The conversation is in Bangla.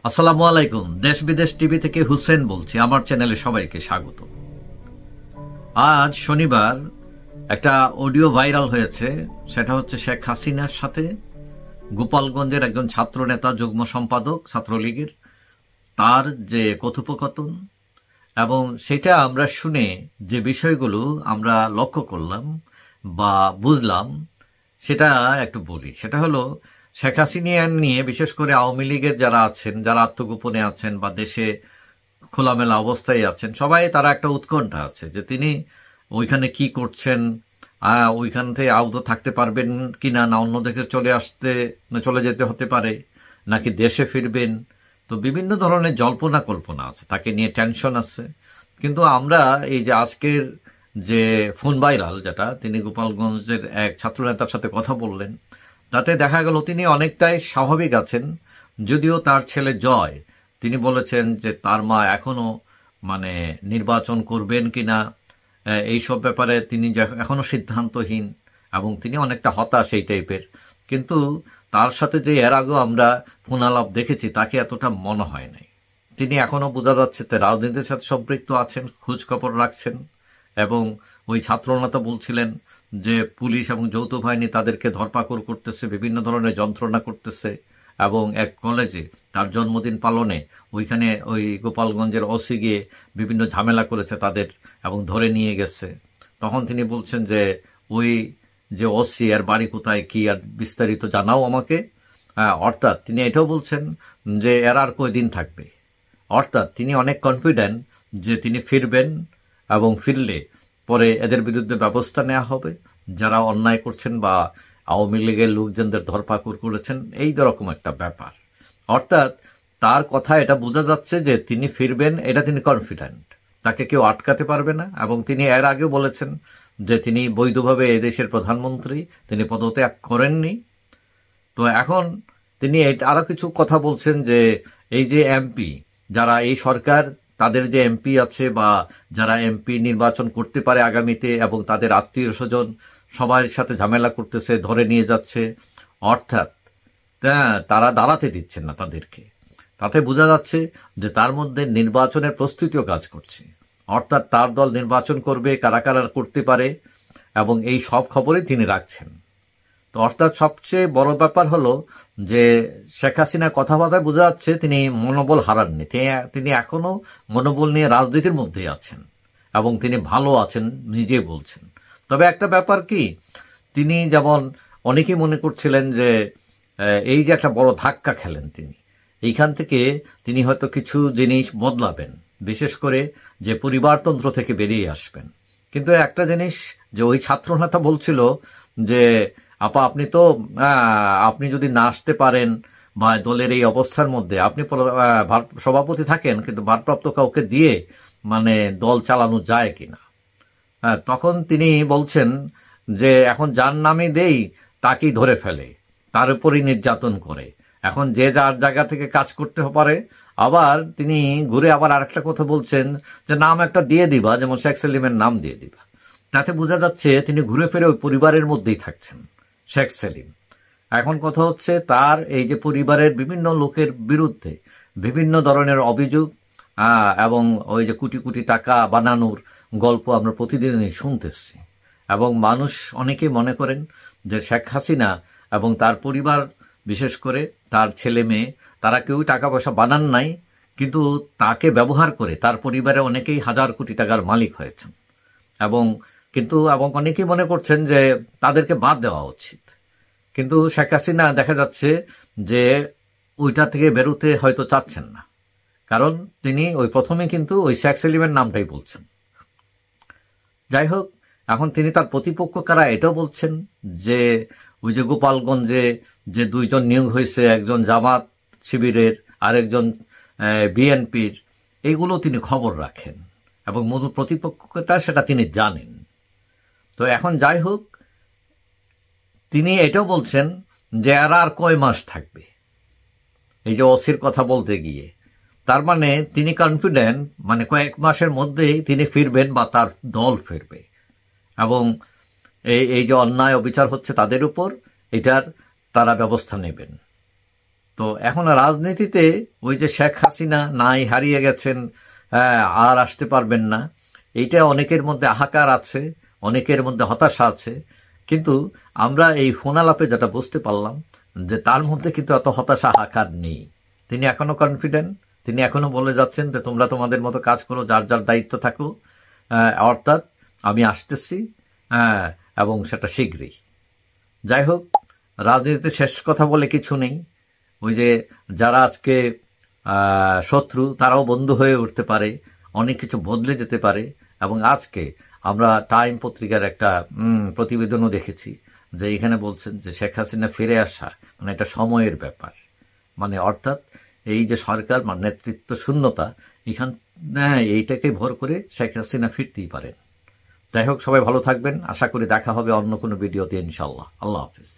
আসসালামু আলাইকুম। দেশ বিদেশ টিভি থেকে হুসেন বলছি। আমার চ্যানেলে সবাইকে স্বাগত। আজ শনিবার একটা অডিও ভাইরাল হয়েছে। সেটা হচ্ছে শেখ হাসিনার সাথে গোপালগঞ্জের একজন ছাত্র নেতা, যুগ্ম সম্পাদক ছাত্রলীগের, তার যে কথোপকথন, এবং সেটা আমরা শুনে যে বিষয়গুলো আমরা লক্ষ্য করলাম বা বুঝলাম সেটা একটু বলি। সেটা হলো, শেখ হাসিনা নিয়ে বিশেষ করে আওয়ামী লীগের যারা আছেন, যারা আত্মগোপনে আছেন বা দেশে খোলামেলা অবস্থায় আছেন, সবাই তারা একটা উৎকণ্ঠা আছে যে তিনি ওইখানে কি করছেন, ওইখান থেকে আদৌ থাকতে পারবেন কিনা, না অন্য দেশে চলে যেতে হতে পারে, নাকি দেশে ফিরবেন। তো বিভিন্ন ধরনের জল্পনা কল্পনা আছে, তাকে নিয়ে টেনশন আছে। কিন্তু আমরা এই যে আজকের যে ফোন ভাইরাল, যেটা তিনি গোপালগঞ্জের এক ছাত্রনেতার সাথে কথা বললেন, তাতে দেখা গেল তিনি অনেকটাই স্বাভাবিক আছেন। যদিও তার ছেলে জয়, তিনি বলেছেন যে তার মা এখনো নির্বাচন করবেন কিনা এইসব ব্যাপারে তিনি এখনো সিদ্ধান্তহীন, এবং তিনি অনেকটা হতাশ এই টাইপের। কিন্তু তার সাথে যে এর আগেও আমরা ফোনালাপ দেখেছি, তাকে এতটা মনে হয় নাই। তিনি এখনো বোঝা যাচ্ছে যে রাজনীতির সাথে সম্পৃক্ত আছেন, খোঁজ খবর রাখছেন। এবং ওই ছাত্রনেতা বলছিলেন যে পুলিশ এবং যৌথ বাহিনী তাদেরকে ধরপাকড় করতেছে, বিভিন্ন ধরনের যন্ত্রণা করতেছে। এবং এক কলেজে তার জন্মদিন পালনে ওইখানে ওই গোপালগঞ্জের ওসি গিয়ে বিভিন্ন ঝামেলা করেছে তাদের, এবং ধরে নিয়ে গেছে। তখন তিনি বলছেন যে ওই যে ওসি, এর বাড়ি কোথায়, কি আর বিস্তারিত জানাও আমাকে। অর্থাৎ তিনি এটাও বলছেন যে এর আর কয়দিন থাকবে। অর্থাৎ তিনি অনেক কনফিডেন্ট যে তিনি ফিরবেন, এবং ফিরলে পরে এদের বিরুদ্ধে ব্যবস্থা নেওয়া হবে, যারা অন্যায় করছেন বা আওয়ামী লীগের লোকজনদের ধরপাকড় করেছেন, এই রকম একটা ব্যাপার। অর্থাৎ তার কথা এটা বোঝা যাচ্ছে যে তিনি ফিরবেন, এটা তিনি কনফিডেন্ট, তাকে কেউ আটকাতে পারবে না। এবং তিনি এর আগেও বলেছেন যে তিনি বৈধভাবে এদেশের প্রধানমন্ত্রী, তিনি পদত্যাগ করেননি। তো এখন তিনি আরো কিছু কথা বলছেন যে এই যে এমপি, যারা এই সরকার, তাদের যে এমপি আছে বা যারা এমপি নির্বাচন করতে পারে আগামীতে, এবং তাদের আত্মীয় স্বজন সবার সাথে ঝামেলা করতেছে, ধরে নিয়ে যাচ্ছে। অর্থাৎ তারা দাঁড়াতে দিচ্ছেন না তাদেরকে। তাতে বোঝা যাচ্ছে যে তার মধ্যে নির্বাচনের প্রস্তুতিও কাজ করছে। অর্থাৎ তার দল নির্বাচন করবে, কারা কারা করতে পারে, এবং এই সব খবরই তিনি রাখছেন। তো অর্থাৎ সবচেয়ে বড় ব্যাপার হলো যে শেখ হাসিনার কথাবার্তায় বোঝা যাচ্ছে তিনি মনোবল হারাননি। তিনি এখনো মনোবল নিয়ে রাজনীতির মধ্যেই আছেন, এবং তিনি ভালো আছেন নিজে বলছেন। তবে একটা ব্যাপার কি, তিনি যেমন অনেকেই মনে করছিলেন যে এই যে একটা বড় ধাক্কা খেলেন তিনি, এইখান থেকে তিনি হয়তো কিছু জিনিস বদলাবেন, বিশেষ করে যে পরিবারতন্ত্র থেকে বেরিয়ে আসবেন। কিন্তু একটা জিনিস, যে ওই ছাত্রনেতা বলছিল যে আপা আপনি তো আপনি যদি না আসতে পারেন বা দলের এই অবস্থার মধ্যে আপনি সভাপতি থাকেন, কিন্তু ভারপ্রাপ্ত কাউকে দিয়ে দল চালানো যায় কিনা। তখন তিনি বলছেন যে এখন যার নামে দেই তাকেই ধরে ফেলে, তার উপরই নির্যাতন করে। এখন যে যার জায়গা থেকে কাজ করতে পারে। আবার তিনি ঘুরে আবার আরেকটা কথা বলছেন যে নাম একটা দিয়ে দিবা, যেমন শেখ সেলিমের নাম দিয়ে দিবা। তাতে বোঝা যাচ্ছে তিনি ঘুরে ফিরে ওই পরিবারের মধ্যেই থাকছেন, শেখ সেলিম। এখন কথা হচ্ছে তার এই যে পরিবারের বিভিন্ন লোকের বিরুদ্ধে বিভিন্ন ধরনের অভিযোগ, এবং ওই যে কোটি কোটি টাকা বানানোর গল্প আমরা প্রতিদিনই শুনতেছি। এবং মানুষ অনেকেই মনে করেন যে শেখ হাসিনা এবং তার পরিবার, বিশেষ করে তার ছেলে মেয়ে, তারা কেউ টাকা পয়সা বানান নাই, কিন্তু তাকে ব্যবহার করে তার পরিবারে অনেকেই হাজার কোটি টাকার মালিক হয়েছেন। এবং অনেকেই মনে করছেন যে তাদেরকে বাদ দেওয়া উচিত। কিন্তু শেখ হাসিনা দেখা যাচ্ছে যে ওইটা থেকে বেরোতে হয়তো চাচ্ছেন না, কারণ তিনি ওই প্রথমে কিন্তু ওই শেখ সেলিমের নামটাই বলছেন। যাই হোক, এখন তিনি তার প্রতিপক্ষ কারা এটাও বলছেন যে ওই যে গোপালগঞ্জে যে দুইজন নিয়োগ হয়েছে, একজন জামাত শিবিরের আর একজন বিএনপির, এইগুলো তিনি খবর রাখেন, এবং মূল প্রতিপক্ষটা সেটা তিনি জানেন। তো এখন যাই হোক, তিনি এটাও বলছেন যে এরা আর কয় মাস থাকবে, এই যে অসির কথা বলতে গিয়ে। তার তিনি কনফিডেন্ট, কয়েক মাসের মধ্যেই তিনি ফিরবেন বা তার দল ফিরবে, এবং এই যে অন্যায় অবিচার হচ্ছে তাদের উপর, এটার তারা ব্যবস্থা নেবেন। তো এখন রাজনীতিতে ওই যে শেখ হাসিনা নাই, হারিয়ে গেছেন, আর আসতে পারবেন না, এইটা অনেকের মধ্যে হাহাকার আছে, অনেকের মধ্যে হতাশা আছে। কিন্তু আমরা এই ফোনালাপে যেটা বুঝতে পারলাম যে তার মধ্যে কিন্তু এত হতাশা হাহাকার নেই। তিনি এখনো কনফিডেন্ট, তিনি এখনো বলে যাচ্ছেন যে তোমরা তোমাদের মতো কাজ করো, যার যার দায়িত্ব থাকো, অর্থাৎ আমি আসতেছি, এবং সেটা শীঘ্রই। যাই হোক, রাজনীতিতে শেষ কথা বলে কিছু নেই। ওই যে যারা আজকে শত্রু, তারাও বন্ধু হয়ে উঠতে পারে, অনেক কিছু বদলে যেতে পারে। এবং আজকে আমরা টাইম পত্রিকার একটা প্রতিবেদনও দেখেছি যে এখানে বলছেন যে শেখ হাসিনা ফিরে আসা মানে এটা সময়ের ব্যাপার, মানে অর্থাৎ এই যে সরকার নেতৃত্ব শূন্যতা, এইটাকে ভর করে শেখ হাসিনা ফিরতেই পারেন। যাই হোক, সবাই ভালো থাকবেন, আশা করি দেখা হবে অন্য কোনো ভিডিওতে ইনশাল্লাহ। আল্লাহ হাফিজ।